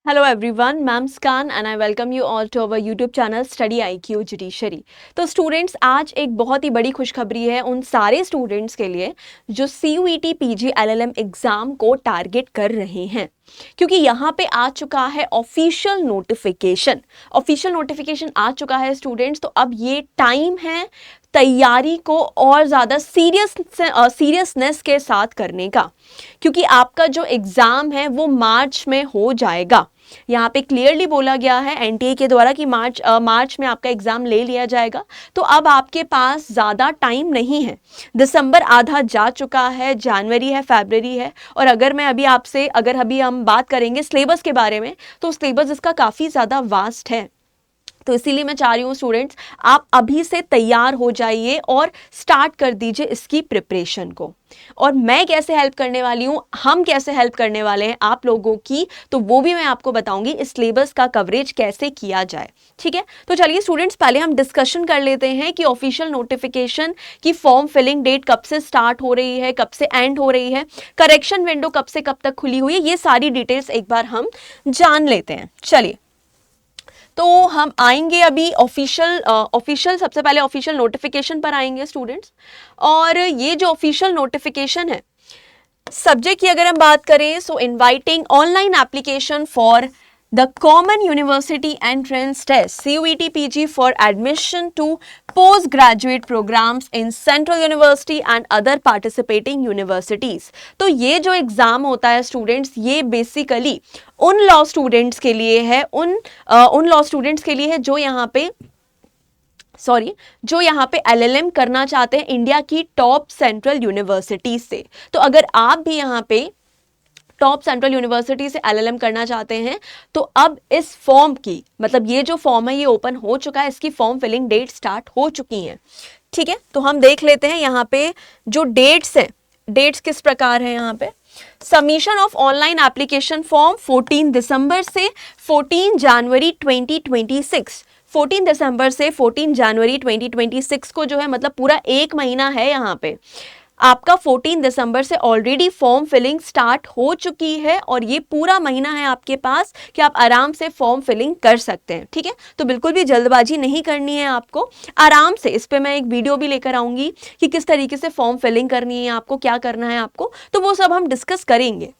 Hello everyone, मैं Muskan and I welcome you all to our YouTube channel study IQ judiciary. तो students, आज एक बहुत ही बड़ी खुशखबरी है उन सारे स्टूडेंट्स के लिए जो CUET PG LLM एग्ज़ाम को टारगेट कर रहे हैं, क्योंकि यहाँ पे आ चुका है ऑफिशियल नोटिफिकेशन आ चुका है स्टूडेंट्स। तो अब ये टाइम है तैयारी को और ज़्यादा सीरियसनेस के साथ करने का, क्योंकि आपका जो एग्ज़ाम है वो मार्च में हो जाएगा। यहाँ पे क्लियरली बोला गया है NTA के द्वारा कि मार्च में आपका एग्ज़ाम ले लिया जाएगा। तो अब आपके पास ज़्यादा टाइम नहीं है। दिसंबर आधा जा चुका है, जनवरी है, फरवरी है, और अगर अभी हम बात करेंगे सिलेबस के बारे में, तो सिलेबस इसका काफ़ी ज़्यादा वास्ट है। तो इसीलिए मैं चाह रही हूँ स्टूडेंट्स, आप अभी से तैयार हो जाइए और स्टार्ट कर दीजिए इसकी प्रिपरेशन को। और मैं कैसे हेल्प करने वाली हूँ, हम कैसे हेल्प करने वाले हैं आप लोगों की, तो वो भी मैं आपको बताऊंगी, इस सिलेबस का कवरेज कैसे किया जाए। ठीक है, तो चलिए स्टूडेंट्स, पहले हम डिस्कशन कर लेते हैं कि ऑफिशियल नोटिफिकेशन की फॉर्म फिलिंग डेट कब से स्टार्ट हो रही है, कब से एंड हो रही है, करेक्शन विंडो कब से कब तक खुली हुई है, ये सारी डिटेल्स एक बार हम जान लेते हैं। चलिए, तो हम आएंगे अभी ऑफिशियल सबसे पहले ऑफिशियल नोटिफिकेशन पर आएंगे स्टूडेंट्स। और ये जो ऑफिशियल नोटिफिकेशन है, सब्जेक्ट की अगर हम बात करें, so inviting online application for the Common University Entrance Test CUET PG for admission to postgraduate programs in Central University and other participating universities। तो ये जो एग्ज़ाम होता है स्टूडेंट्स, ये बेसिकली उन लॉ स्टूडेंट्स के लिए है, उन लॉ स्टूडेंट्स के लिए है जो यहाँ पे LLM करना चाहते हैं इंडिया की टॉप सेंट्रल यूनिवर्सिटी से। तो अगर आप भी यहाँ पे टॉप सेंट्रल यूनिवर्सिटी से LLM करना चाहते हैं, तो अब इस फॉर्म की, मतलब ये जो फॉर्म है ये ओपन हो चुका है, इसकी फॉर्म फिलिंग डेट स्टार्ट हो चुकी हैं। ठीक है, तो हम देख लेते हैं यहाँ पे जो डेट्स हैं, डेट्स किस प्रकार है। यहाँ पे submission of online application form 14 दिसंबर से 14 जनवरी 2026। 14 दिसंबर से 14 जनवरी 2026 को जो है, मतलब पूरा एक महीना है। यहाँ पे आपका 14 दिसंबर से ऑलरेडी फॉर्म फिलिंग स्टार्ट हो चुकी है, और ये पूरा महीना है आपके पास कि आप आराम से फॉर्म फिलिंग कर सकते हैं। ठीक है, तो बिल्कुल भी जल्दबाजी नहीं करनी है आपको, आराम से। इस पे मैं एक वीडियो भी लेकर आऊंगी कि किस तरीके से फॉर्म फिलिंग करनी है आपको, क्या करना है आपको, तो वो सब हम डिस्कस करेंगे।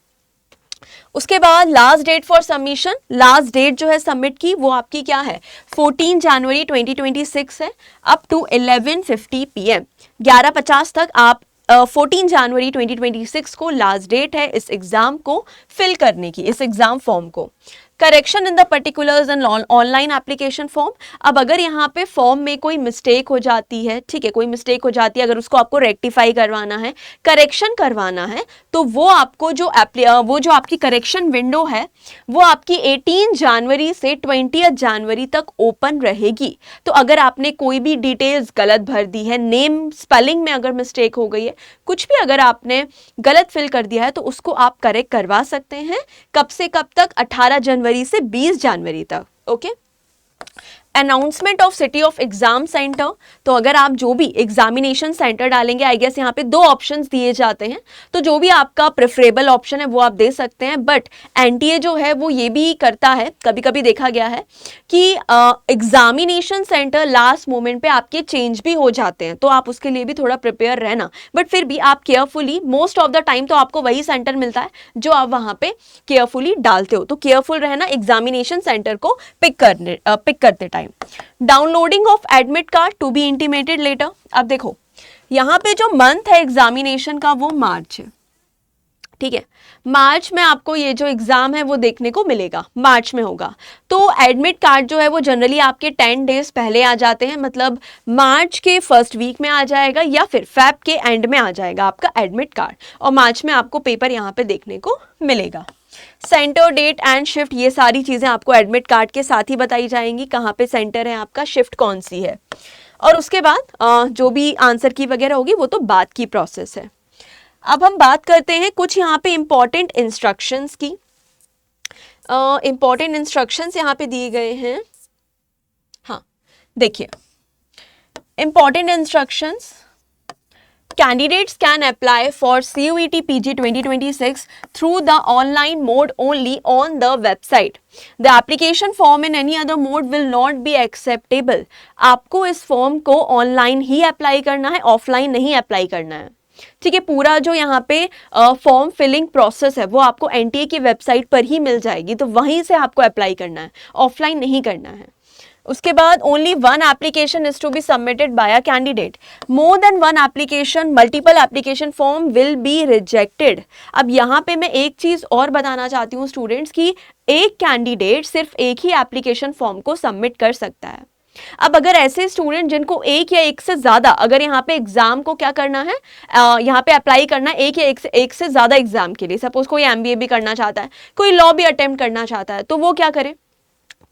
उसके बाद last date for submission, last date जो है सबमिट की, वो आपकी क्या है, 14 जनवरी 2026 है, अप टू 11:50 PM, 11:50 तक आप 14 जनवरी 2026 को लास्ट डेट है इस एग्जाम को फिल करने की, इस एग्जाम फॉर्म को। Correction in the particulars and online application form. अब अगर यहाँ पे फॉर्म में कोई मिस्टेक हो जाती है, ठीक है, कोई मिस्टेक हो जाती है, अगर उसको आपको रेक्टिफाई करवाना है, करेक्शन करवाना है, तो वो आपको जो आपकी करेक्शन विंडो है, वो आपकी 18 जनवरी से 20 जनवरी तक ओपन रहेगी। तो अगर आपने कोई भी डिटेल्स गलत भर दी है, नेम स्पेलिंग में अगर मिस्टेक हो गई है, कुछ भी अगर आपने गलत फिल कर दिया है, तो उसको आप करेक्ट करवा सकते हैं। कब से कब तक, 18 जनवरी से 20 जनवरी तक। Okay, announcement of city of exam centre. तो अगर आप जो भी एग्जामिनेशन सेंटर डालेंगे, आई गेस यहाँ पे दो ऑप्शंस दिए जाते हैं, तो जो भी आपका प्रेफरेबल ऑप्शन है वो आप दे सकते हैं। बट NTA जो है वो ये भी करता है, कभी कभी देखा गया है कि एग्जामिनेशन सेंटर लास्ट मोमेंट पे आपके चेंज भी हो जाते हैं, तो आप उसके लिए भी थोड़ा प्रिपेयर रहना। बट फिर भी आप carefully, most of the time तो आपको वही सेंटर मिलता है जो आप वहाँ पे केयरफुली डालते हो, तो केयरफुल रहना एग्जामिनेशन सेंटर को पिक करते time. Downloading of admit card to be intimated letter. अब देखो, यहां पे जो मंथ है एग्जामिनेशन का वो मार्च है। ठीक है, मार्च में आपको ये जो एग्जाम है वो देखने को मिलेगा, मार्च में होगा। तो एडमिट कार्ड जो है वो जनरली आपके 10 डेज पहले आ जाते हैं, मतलब मार्च के फर्स्ट वीक में आ जाएगा या फिर फेब के एंड में आ जाएगा आपका एडमिट कार्ड, और मार्च में आपको पेपर यहाँ पे देखने को मिलेगा। सेंटर, डेट एंड शिफ्ट, ये सारी चीज़ें आपको एडमिट कार्ड के साथ ही बताई जाएंगी, कहाँ पे सेंटर है आपका, शिफ्ट कौन सी है। और उसके बाद जो भी आंसर की वगैरह होगी वो तो बाद की प्रोसेस है। अब हम बात करते हैं कुछ यहाँ पे इंपॉर्टेंट इंस्ट्रक्शंस की। इंपॉर्टेंट इंस्ट्रक्शंस यहाँ पे दिए गए हैं। हाँ, देखिए, important instructions, Candidates can apply for CUET PG 2026 through the online mode only on the website. The application form in any other mode will not be acceptable. आपको इस फॉर्म को ऑनलाइन ही अप्लाई करना है, ऑफलाइन नहीं apply करना है. ठीक है, पूरा जो यहाँ पे फॉर्म फिलिंग प्रोसेस है वो आपको एनटीए की वेबसाइट पर ही मिल जाएगी, तो वहीं से आपको अप्लाई करना है, ऑफलाइन नहीं करना है. उसके बाद only one application is to be submitted by a candidate. More than one application, multiple application form will be rejected. अब यहाँ पे मैं एक चीज और बताना चाहती हूँ स्टूडेंट्स की एक कैंडिडेट सिर्फ एक ही एप्लीकेशन फॉर्म को सबमिट कर सकता है. अब अगर ऐसे स्टूडेंट जिनको एक या एक से ज्यादा, अगर यहाँ पे एग्जाम को क्या करना है, यहाँ पे अप्लाई करना है एक या एक से ज्यादा एग्जाम के लिए, सपोज कोई एमबीए भी करना चाहता है, कोई लॉ भी अटेम्प्ट करना चाहता है, तो वो क्या करे,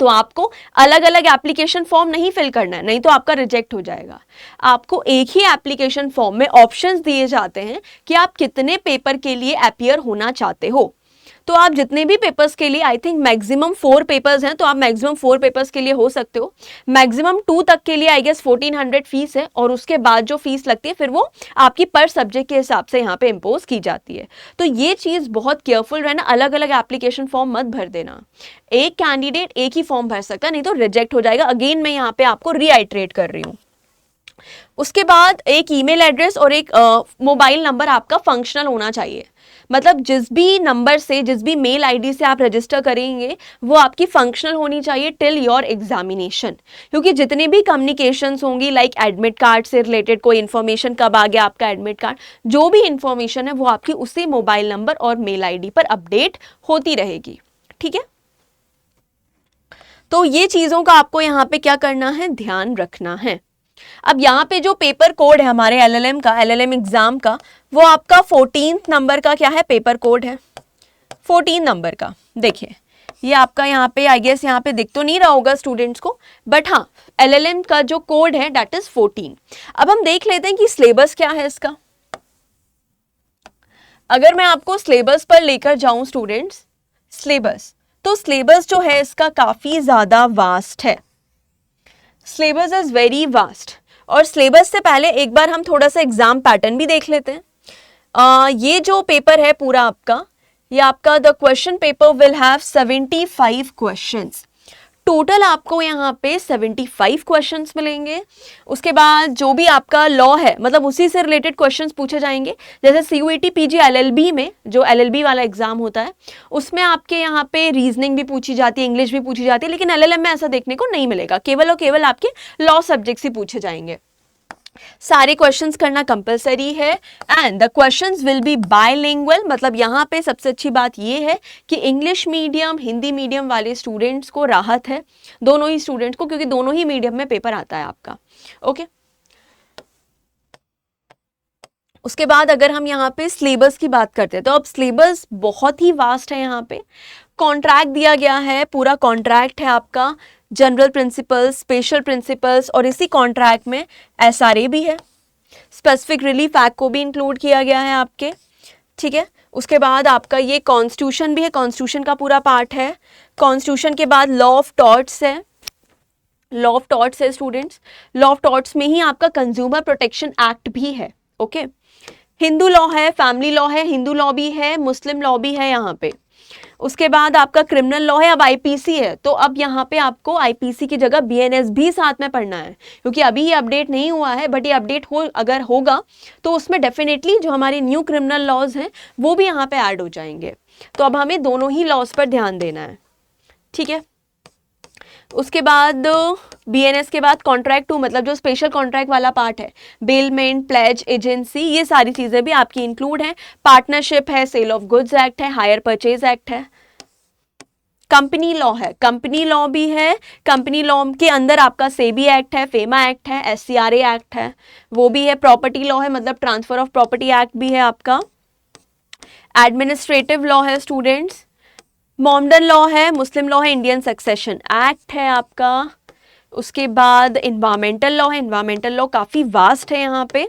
तो आपको अलग अलग एप्लीकेशन फॉर्म नहीं फिल करना है, नहीं तो आपका रिजेक्ट हो जाएगा. आपको एक ही एप्लीकेशन फॉर्म में ऑप्शंस दिए जाते हैं कि आप कितने पेपर के लिए अपीयर होना चाहते हो. तो आप जितने भी पेपर्स के लिए, आई थिंक मैक्सिमम 4 पेपर्स हैं, तो आप मैक्सिमम 4 पेपर्स के लिए हो सकते हो. मैक्सिमम 2 तक के लिए आई गेस 1400 फीस है, और उसके बाद जो फीस लगती है फिर वो आपकी पर सब्जेक्ट के हिसाब से यहाँ पे इम्पोज की जाती है. तो ये चीज़ बहुत केयरफुल रहना, अलग अलग एप्लीकेशन फॉर्म मत भर देना. एक कैंडिडेट एक ही फॉर्म भर सकता है, नहीं तो रिजेक्ट हो जाएगा. अगेन मैं यहाँ पे आपको रीआइट्रेट कर रही हूँ. उसके बाद एक ईमेल एड्रेस और एक मोबाइल नंबर आपका फंक्शनल होना चाहिए. मतलब जिस भी नंबर से, जिस भी मेल आईडी से आप रजिस्टर करेंगे वो आपकी फंक्शनल होनी चाहिए टिल योर एग्जामिनेशन. क्योंकि जितने भी कम्युनिकेशंस होंगी, लाइक एडमिट कार्ड से रिलेटेड कोई इन्फॉर्मेशन, कब आ गया आपका एडमिट कार्ड, जो भी इंफॉर्मेशन है वो आपकी उसी मोबाइल नंबर और मेल आईडी पर अपडेट होती रहेगी. ठीक है, तो ये चीज़ों का आपको यहाँ पे क्या करना है, ध्यान रखना है. अब यहाँ पे जो पेपर कोड है हमारे एलएलएम का, एलएलएम एग्जाम का, वो आपका 14 नंबर का क्या है, पेपर कोड है 14 नंबर का. देखिए ये आपका यहाँ पे, आई गेस यहाँ पे दिख तो नहीं रहा होगा स्टूडेंट्स को, बट हाँ एलएलएम का जो कोड है दैट इज 14. अब हम देख लेते हैं कि सिलेबस क्या है इसका. अगर मैं आपको सिलेबस पर लेकर जाऊं स्टूडेंट्स, सिलेबस, तो सिलेबस जो है इसका काफी ज्यादा वास्ट है. Syllabus is very vast. और सिलेबस से पहले एक बार हम थोड़ा सा एग्जाम पैटर्न भी देख लेते हैं. ये जो पेपर है पूरा आपका, ये आपका the question paper will have 75 questions. Total आपको यहाँ पे 75 क्वेश्चंस मिलेंगे. उसके बाद जो भी आपका लॉ है, मतलब उसी से रिलेटेड क्वेश्चंस पूछे जाएंगे. जैसे सीयूईटी पीजी एलएलबी में जो एलएलबी वाला एग्जाम होता है उसमें आपके यहाँ पे रीजनिंग भी पूछी जाती है, इंग्लिश भी पूछी जाती है, लेकिन एलएलएम में ऐसा देखने को नहीं मिलेगा. केवल और केवल आपके लॉ सब्जेक्ट्स ही पूछे जाएंगे. सारे क्वेश्चंस करना कंपलसरी है. And the questions will be bilingual. मतलब यहाँ पे सबसे अच्छी बात ये है कि इंग्लिश मीडियम, हिंदी मीडियम वाले स्टूडेंट्स को राहत है, दोनों ही स्टूडेंट्स को, क्योंकि दोनों ही मीडियम में पेपर आता है आपका. ओके, उसके बाद अगर हम यहाँ पे सिलेबस की बात करते हैं तो अब सिलेबस बहुत ही वास्ट है. यहाँ पे कॉन्ट्रैक्ट दिया गया है, पूरा कॉन्ट्रैक्ट है आपका, जनरल प्रिंसिपल्स, स्पेशल प्रिंसिपल्स, और इसी कॉन्ट्रैक्ट में एसआरए भी है, स्पेसिफिक रिलीफ एक्ट को भी इंक्लूड किया गया है आपके. ठीक है, उसके बाद आपका ये कॉन्स्टिट्यूशन भी है, कॉन्स्टिट्यूशन का पूरा पार्ट है. कॉन्स्टिट्यूशन के बाद लॉ ऑफ टॉर्ट्स है, लॉ ऑफ टॉर्ट्स है स्टूडेंट्स. लॉ ऑफ टॉर्ट्स में ही आपका कंज्यूमर प्रोटेक्शन एक्ट भी है. ओके, हिंदू लॉ है, फैमिली लॉ है, हिंदू लॉ भी है, मुस्लिम लॉ भी है यहाँ पे. उसके बाद आपका क्रिमिनल लॉ है, अब आईपीसी है, तो अब यहाँ पे आपको आईपीसी की जगह बीएनएस भी साथ में पढ़ना है, क्योंकि अभी ये अपडेट नहीं हुआ है, बट ये अपडेट अगर होगा तो उसमें डेफिनेटली जो हमारे न्यू क्रिमिनल लॉज हैं वो भी यहाँ पे ऐड हो जाएंगे. तो अब हमें दोनों ही लॉज पर ध्यान देना है. ठीक है, उसके बाद बीएनएस के बाद कॉन्ट्रैक्ट 2, मतलब जो स्पेशल कॉन्ट्रैक्ट वाला पार्ट है, बेलमेंट, प्लेज, एजेंसी, ये सारी चीज़ें भी आपकी इंक्लूड हैं. पार्टनरशिप है, सेल ऑफ गुड्स एक्ट है, हायर परचेज एक्ट है, कंपनी लॉ है, कंपनी लॉ भी है. कंपनी लॉ के अंदर आपका सेबी एक्ट है, फेमा एक्ट है, एससीआरए एक्ट है, वो भी है. प्रॉपर्टी लॉ है, मतलब ट्रांसफर ऑफ प्रॉपर्टी एक्ट भी है आपका. एडमिनिस्ट्रेटिव लॉ है स्टूडेंट्स, मॉमडन लॉ है, मुस्लिम लॉ है, इंडियन सक्सेशन एक्ट है आपका. उसके बाद इन्वायरमेंटल लॉ है, इन्वायरमेंटल लॉ काफ़ी वास्ट है यहाँ पे.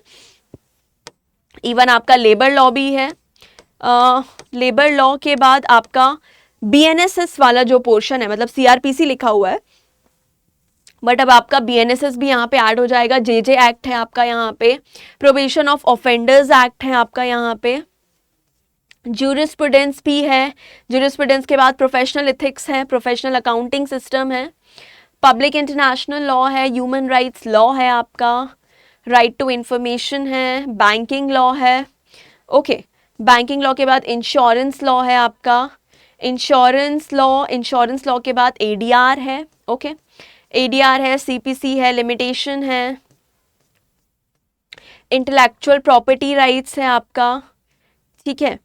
इवन आपका लेबर लॉ भी है. लेबर लॉ के बाद आपका बीएनएसएस वाला जो पोर्शन है, मतलब सीआरपीसी लिखा हुआ है, बट अब आपका BNSS भी यहाँ पे ऐड हो जाएगा, JJ एक्ट है आपका यहाँ पे, प्रोबेशन ऑफ ऑफेंडर्स एक्ट है आपका यहाँ पे, ज्यूरिस्प्रूडेंस भी है, ज्यूरिस्प्रूडेंस के बाद प्रोफेशनल एथिक्स है, प्रोफेशनल अकाउंटिंग सिस्टम है, पब्लिक इंटरनेशनल लॉ है, ह्यूमन राइट्स लॉ है आपका, राइट टू इंफॉर्मेशन है, बैंकिंग लॉ है, ओके बैंकिंग लॉ के बाद इंश्योरेंस लॉ है आपका, इंश्योरेंस लॉ के बाद ADR है, ओके ADR है, CPC है, लिमिटेशन है, इंटेलेक्चुअल प्रॉपर्टी राइट्स है आपका, ठीक है।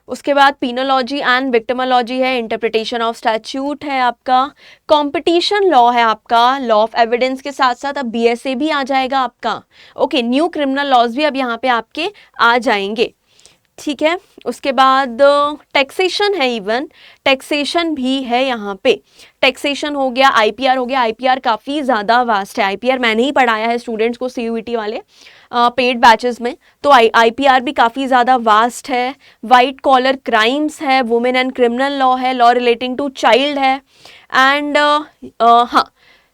उसके बाद पीनोलॉजी एंड विक्टिमोलॉजी है, इंटरप्रिटेशन ऑफ स्टैट्यूट है आपका, कंपटीशन लॉ है आपका, लॉ ऑफ एविडेंस के साथ साथ अब BSA भी आ जाएगा आपका, ओके न्यू क्रिमिनल लॉज भी अब यहाँ पे आपके आ जाएंगे, ठीक है। उसके बाद टैक्सेशन है, इवन टैक्सेशन भी है यहाँ पे, टैक्सेशन हो गया, IPR हो गया, IPR काफ़ी ज़्यादा वास्ट है, IPR मैंने ही पढ़ाया है स्टूडेंट्स को CUET वाले पेड बैचेस में, तो IPR भी काफ़ी ज़्यादा वास्ट है, वाइट कॉलर क्राइम्स है, वुमेन एंड क्रिमिनल लॉ है, लॉ रिलेटिंग टू चाइल्ड है, एंड हाँ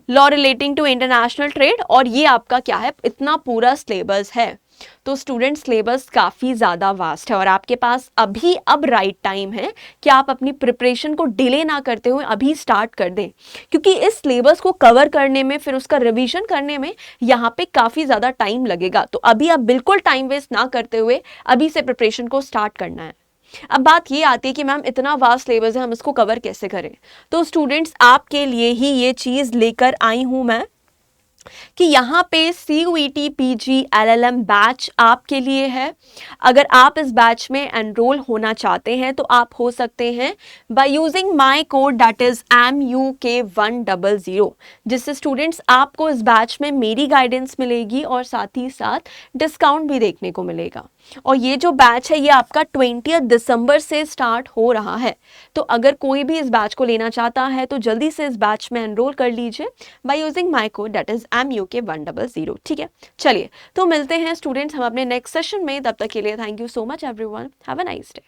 law relating to international trade, और ये आपका क्या है, इतना पूरा सिलेबस है। तो स्टूडेंट सिलेबस काफ़ी ज़्यादा वास्ट है और आपके पास अभी अब राइट टाइम है कि आप अपनी प्रिपरेशन को डिले ना करते हुए अभी स्टार्ट कर दें, क्योंकि इस सिलेबस को कवर करने में, फिर उसका रिवीजन करने में यहाँ पे काफ़ी ज़्यादा टाइम लगेगा। तो अभी आप बिल्कुल टाइम वेस्ट ना करते हुए अभी से प्रिपरेशन को स्टार्ट करना है। अब बात ये आती है कि मैम इतना वास्ट सिलेबस है, हम इसको कवर कैसे करें। तो स्टूडेंट्स आपके लिए ही ये चीज़ लेकर आई हूँ मैं कि यहाँ पे CUET PG LLM बैच आपके लिए है। अगर आप इस बैच में एनरोल होना चाहते हैं तो आप हो सकते हैं by using my code that is MUK100, जिससे स्टूडेंट्स आपको इस बैच में मेरी गाइडेंस मिलेगी और साथ ही साथ डिस्काउंट भी देखने को मिलेगा। और ये जो बैच है ये आपका 20 दिसंबर से स्टार्ट हो रहा है। तो अगर कोई भी इस बैच को लेना चाहता है तो जल्दी से इस बैच में एनरोल कर लीजिए by using my code that is MUK100, ठीक है। चलिए तो मिलते हैं स्टूडेंट्स हम अपने नेक्स्ट सेशन में, तब तक के लिए thank you so much everyone, have a nice day.